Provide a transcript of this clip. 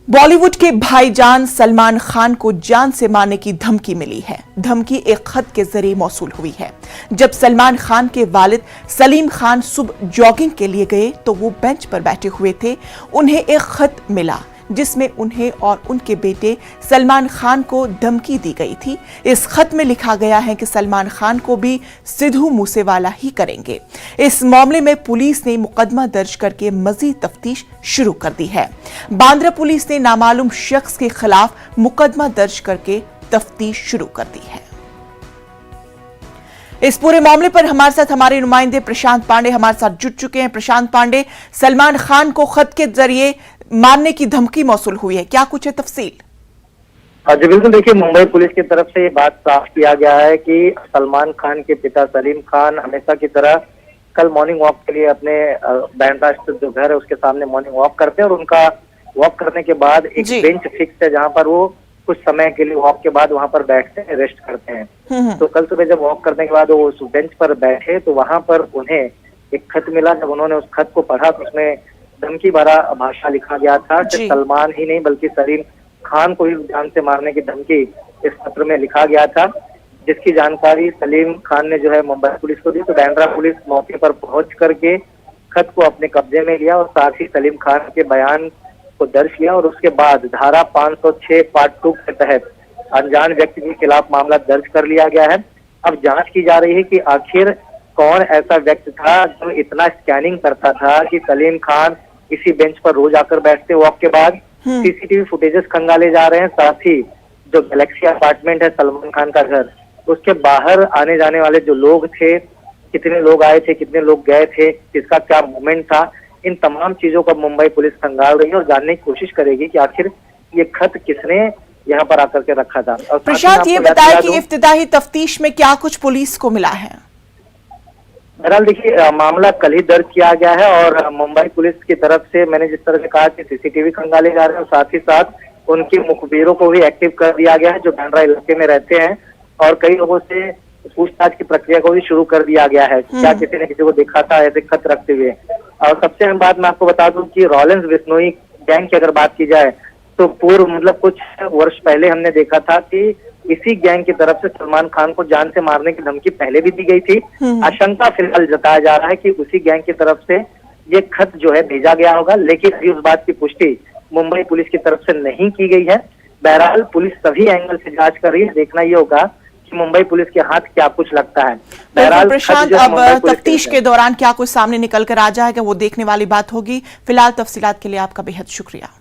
बॉलीवुड के भाईजान सलमान खान को जान से मारने की धमकी मिली है। धमकी एक खत के जरिए मौसूल हुई है। जब सलमान खान के वालिद सलीम खान सुबह जॉगिंग के लिए गए तो वो बेंच पर बैठे हुए थे। उन्हें एक खत मिला जिसमें उन्हें और उनके बेटे सलमान खान को धमकी दी गई थी। इस खत में लिखा गया है कि सलमान खान को भी सिद्धू मूसेवाला ही करेंगे। इस मामले में पुलिस ने मुकदमा दर्ज करके मजीद तफ्तीश शुरू कर दी है। बांद्रा पुलिस ने नामालूम शख्स के खिलाफ मुकदमा दर्ज करके तफ्तीश शुरू कर दी है। इस पूरे मामले पर हमारे साथ हमारे नुमाइंदे प्रशांत पांडे हमारे साथ जुड़ चुके हैं। प्रशांत पांडे, सलमान खान को खत के जरिए मारने की धमकी मौसूल हुई है, क्या कुछ है तफसील? जी बिल्कुल, देखिए मुंबई पुलिस की तरफ से ये बात साफ किया गया है कि सलमान खान के पिता सलीम खान हमेशा की तरह कल मॉर्निंग वॉक के लिए अपने बांद्रा स्थित जो घर है उसके सामने मॉर्निंग वॉक करते हैं और उनका वॉक करने के बाद एक बेंच फिक्स है जहां पर वो कुछ समय के लिए वॉक के बाद वहां पर बैठते हैं, रेस्ट करते हैं। तो कल सुबह जब वॉक करने के बाद वो उस बेंच पर बैठे तो वहां पर उन्हें एक खत मिला। जब उन्होंने उस खत को पढ़ा तो उसमें धमकी भरा भाषा लिखा गया था कि सलमान ही नहीं बल्कि सलीम खान को ही जान से मारने की धमकी इस पत्र में लिखा गया था, जिसकी जानकारी सलीम खान ने जो है मुंबई पुलिस को दी। तो बांद्रा पुलिस मौके पर पहुंच करके खत को अपने कब्जे में लिया और साथ ही सलीम खान के बयान को दर्ज किया और उसके बाद धारा 506 पार्ट 2 के तहत अनजान व्यक्ति के खिलाफ मामला दर्ज कर लिया गया है। अब जांच की जा रही है कि आखिर कौन ऐसा व्यक्ति था जो इतना स्कैनिंग करता था कि सलीम खान इसी बेंच पर रोज आकर बैठते वॉक के बाद। सीसीटीवी फुटेजेस खंगाले जा रहे हैं, साथ ही जो गैलेक्सी अपार्टमेंट है सलमान खान का घर, उसके बाहर आने जाने वाले जो लोग थे, कितने लोग आए थे, कितने लोग गए थे, किसका क्या मूवमेंट था, इन तमाम चीजों को मुंबई पुलिस खंगाल रही है और जानने की कोशिश करेगी कि आखिर ये खत किसने यहाँ पर आकर के रखा था। और प्रशांत, ये बताया कि इफ्तिदाई तफ्तीश में क्या कुछ पुलिस को मिला है? बहरहाल देखिए, मामला कल ही दर्ज किया गया है और मुंबई पुलिस की तरफ से मैंने जिस तरह से कहा कि सीसीटीवी खंगाले जा रहे हैं और साथ ही साथ उनके मुखबिरों को भी एक्टिव कर दिया गया है जो बांद्रा इलाके में रहते हैं और कई लोगों से पूछताछ की प्रक्रिया को भी शुरू कर दिया गया है। क्या किसी ने किसी को देखा था ऐसे खत रखते हुए? और सबसे अहम बात मैं आपको बता दूं कि रॉलेंस बिश्नोई गैंग की अगर बात की जाए तो पूर्व मतलब कुछ वर्ष पहले हमने देखा था कि इसी गैंग की तरफ से सलमान खान को जान से मारने की धमकी पहले भी दी गई थी। आशंका फिलहाल जताया जा रहा है कि उसी गैंग की तरफ से ये खत जो है भेजा गया होगा, लेकिन अभी उस बात की पुष्टि मुंबई पुलिस की तरफ से नहीं की गई है। बहरहाल पुलिस सभी एंगल से जांच कर रही है, देखना ये होगा कि मुंबई पुलिस के हाथ क्या कुछ लगता है। बहरहाल प्रशांत, अब तफ्तीश के दौरान क्या कुछ सामने निकल कर आ जाएगा वो देखने वाली बात होगी। फिलहाल तफसीलात के लिए आपका बेहद शुक्रिया।